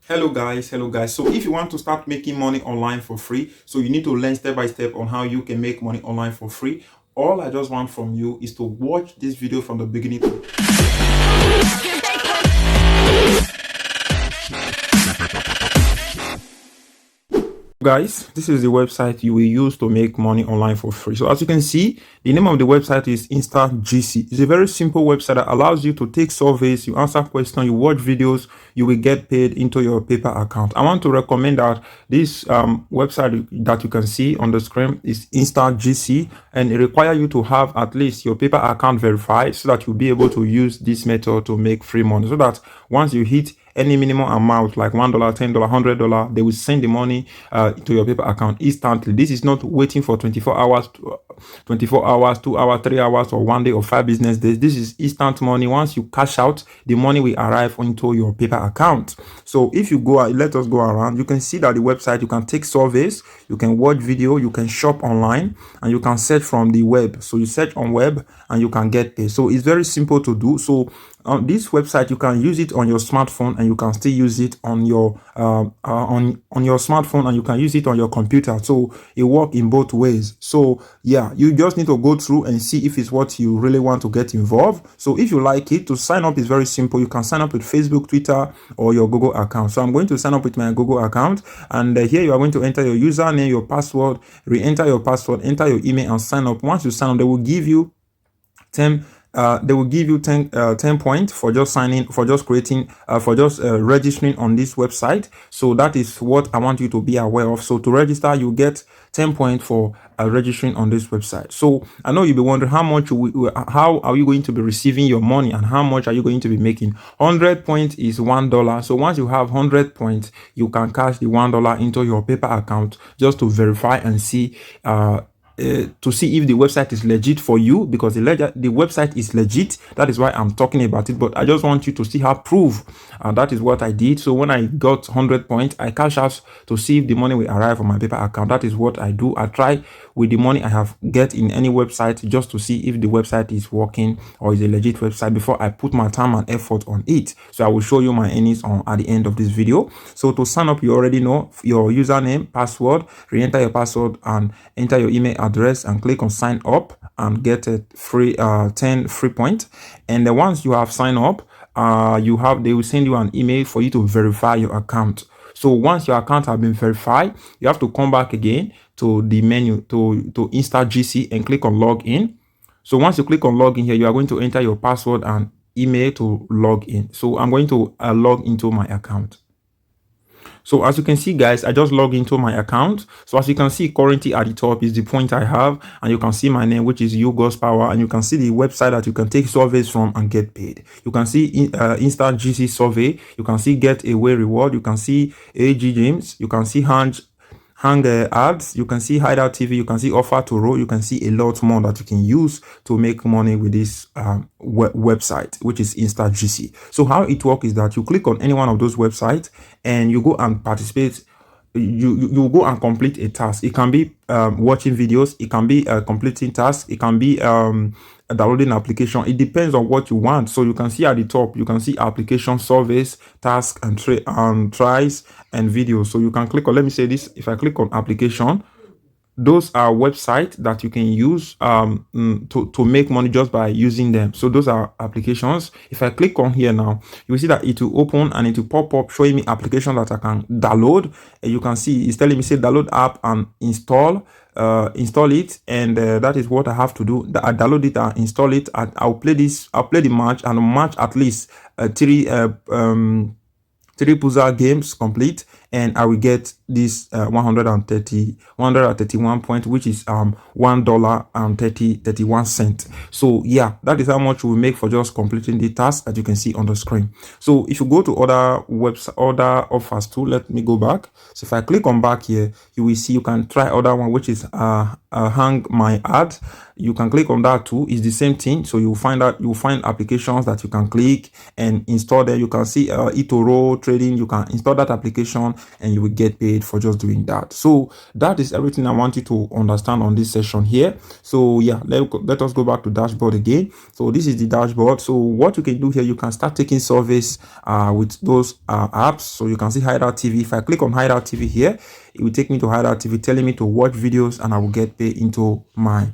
Hello guys. So if you want to start making money online for free, so you need to learn step by step on how you can make money online for free. All I just want from you is to watch this video from the beginning to guys. This is the website you will use to make money online for free. So as you can see, the name of the website is InstaGC. It's a very simple website that allows you to take surveys, you answer questions, you watch videos, you will get paid into your PayPal account. I want to recommend that this website that you can see on the screen is InstaGC, and it requires you to have at least your PayPal account verified so that you'll be able to use this method to make free money, so that once you hit any minimum amount like $1, $10, $100, they will send the money to your PayPal account instantly. This is not waiting for 24 hours, 2 hours, 3 hours, or 1 day or 5 business days. This is instant money. Once you cash out, the money will arrive into your PayPal account. So if you go, let us go around, you can see that the website, you can take surveys, you can watch video, you can shop online, and you can search from the web. So you search on web and you can get paid. So it's very simple to do. So on this website, you can use it on your smartphone, and you can still use it on your on your smartphone, and you can use it on your computer. So it works in both ways. So yeah, you just need to go through and see if it's what you really want to get involved. So if you like it, to sign up is very simple. You can sign up with Facebook, Twitter, or your Google account. So I'm going to sign up with my Google account, and here you are going to enter your username, your password, re-enter your password, enter your email, and sign up. Once you sign up, they will give you 10 10 points for just signing, for just creating, for just registering on this website. So that is what I want you to be aware of. So to register, you get 10 points for registering on this website. So I know you'll be wondering how are you going to be receiving your money, and how much are you going to be making. 100 points is $1. So once you have 100 points, you can cash the $1 into your PayPal account just to verify and see to see if the website is legit for you, because the website is legit. That is why I'm talking about it. But I just want you to see how proof, and that is what I did. So when I got 100 points, I cash out to see if the money will arrive on my PayPal account. That is what I do. I try with the money I have get in any website just to see if the website is working or is a legit website before I put my time and effort on it. So I will show you my earnings at the end of this video. So to sign up, you already know your username, password, re-enter your password, and enter your email address, and click on sign up and get a free 10 free points. And then once you have signed up, they will send you an email for you to verify your account. So once your account has been verified, you have to come back again to the menu to InstaGC and click on login. So once you click on login here, you are going to enter your password and email to log in. So I'm going to log into my account. So as you can see, guys, I just log into my account. So as you can see, currently at the top is the point I have, and you can see my name, which is God's Power, and you can see the website that you can take surveys from and get paid. You can see InstaGC survey, you can see get away reward, you can see AG Games, you can see hang ads, you can see hideout TV, you can see offer to roll, you can see a lot more that you can use to make money with this website, which is InstaGC. So how it works is that you click on any one of those websites and you go and participate. You go and complete a task. It can be watching videos, it can be completing tasks, it can be downloading application. It depends on what you want. So you can see at the top, you can see application, surveys, tasks, and tries and videos. So you can click on, let me say this, if I click on application, those are websites that you can use to make money just by using them. So those are applications. If I click on here now, you will see that it will open and it will pop up showing me applications that I can download. And you can see it's telling me, say, download app and install it, and that is what I have to do. I download it and install it, and I'll play the match, and match at least three puzzle games complete, and I will get this 131 point, which is $1.31. So yeah, that is how much we make for just completing the task that you can see on the screen. So if you go to other offers too, let me go back. So if I click on back here, you will see you can try other one, which is hang my ad. You can click on that too. It's the same thing. So you'll find applications that you can click and install there. You can see eToro, trading, you can install that application and you will get paid for just doing that. So that is everything I want you to understand on this session here. So yeah, let us go back to dashboard again. So this is the dashboard. So what you can do here, you can start taking surveys with those apps. So you can see Hideout TV. If I click on Hideout TV here, it will take me to Hideout TV, telling me to watch videos, and I will get paid into my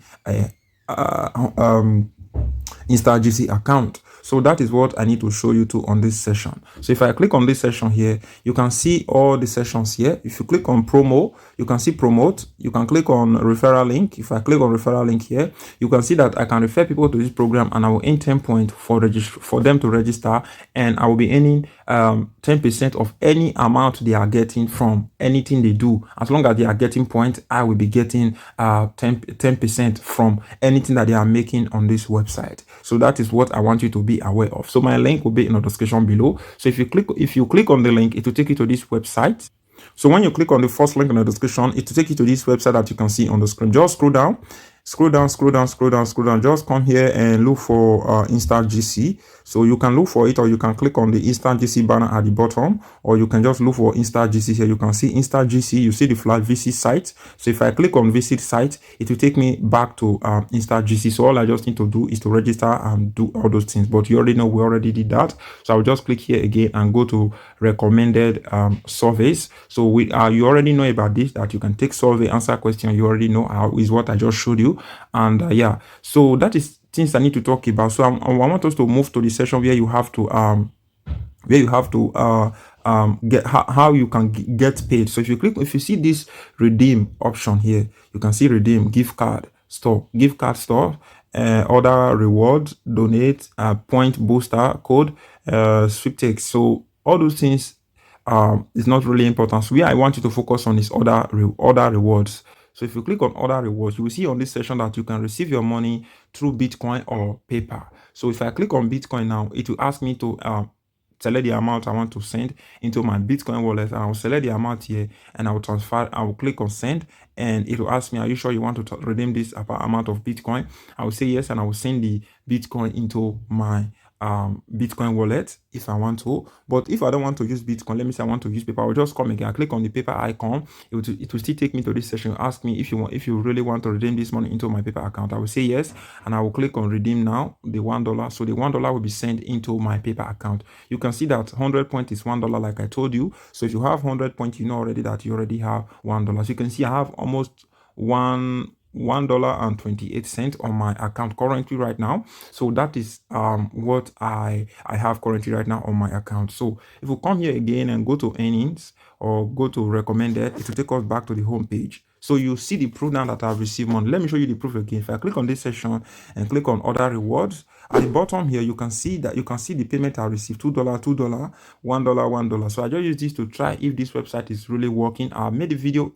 InstaGC account. So that is what I need to show you to on this session. So if I click on this session here, you can see all the sessions here. If you click on promo, you can see promote. You can click on referral link. If I click on referral link here, you can see that I can refer people to this program, and I will earn 10 points for them to register, and I will be earning 10% of any amount they are getting from anything they do. As long as they are getting points, I will be getting 10% from anything that they are making on this website. So that is what I want you to be aware of. So my link will be in the description below. So if you click on the link, it will take you to this website. So when you click on the first link in the description, it will take you to this website that you can see on the screen. Just scroll down. Just come here and look for InstaGC. So you can look for it, or you can click on the InstaGC banner at the bottom, or you can just look for InstaGC here. You can see InstaGC. You see the flag visit site. So if I click on visit site, it will take me back to InstaGC. So all I just need to do is to register and do all those things. But you already know we already did that. So I'll just click here again and go to recommended surveys. So you already know about this, that you can take survey, answer question. You already know how is what I just showed you. And yeah, so that is things I need to talk about. So I want us to move to the session where you have to get how you can get paid. So if you see this redeem option here, you can see redeem gift card store, other rewards, donate, point booster code, sweepstakes. So all those things is not really important. So where I want you to focus on is other rewards. So if you click on other rewards, you will see on this session that you can receive your money through Bitcoin or PayPal. So if I click on Bitcoin now, it will ask me to select the amount I want to send into my Bitcoin wallet, and I will select the amount here, and I will transfer. I will click on send, and it will ask me, are you sure you want to redeem this amount of Bitcoin? I will say yes, and I will send the Bitcoin into my Bitcoin wallet if I want to. But if I don't want to use Bitcoin, let me say I want to use PayPal, I will just come again, I click on the PayPal icon. It will still take me to this session, ask me if you really want to redeem this money into my PayPal account. I will say yes, and I will click on redeem now, the $1. So the $1 will be sent into my PayPal account. You can see that 100 points is $1, like I told you. So if you have 100 points, you know already that you already have $1. So you can see I have almost $1.28 on my account currently right now. So that is what I have currently right now on my account. So if we come here again and go to earnings or go to recommended, it will take us back to the home page. So you see the proof now that I've received money. Let me show you the proof again. If I click on this section and click on other rewards, at the bottom here, you can see the payment I received: $2, $2, $1, $1. So I just use this to try if this website is really working. I have made video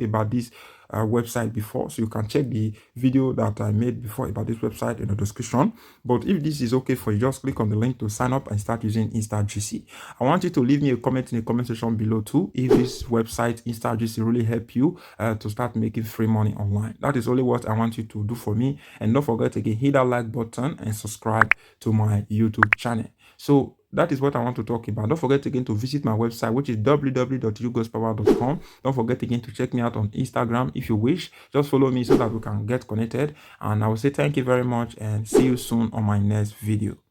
about this website before, so you can check the video that I made before about this website in the description. But if this is okay for you, just click on the link to sign up and start using InstaGC. I want you to leave me a comment in the comment section below too if this website InstaGC really help you to start making free money online. That is only what I want you to do for me. And don't forget again, hit that like button and subscribe to my YouTube channel. So that is what I want to talk about. Don't forget again to visit my website, which is www.ugospower.com. Don't forget again to check me out on Instagram if you wish. Just follow me so that we can get connected. And I will say thank you very much and see you soon on my next video.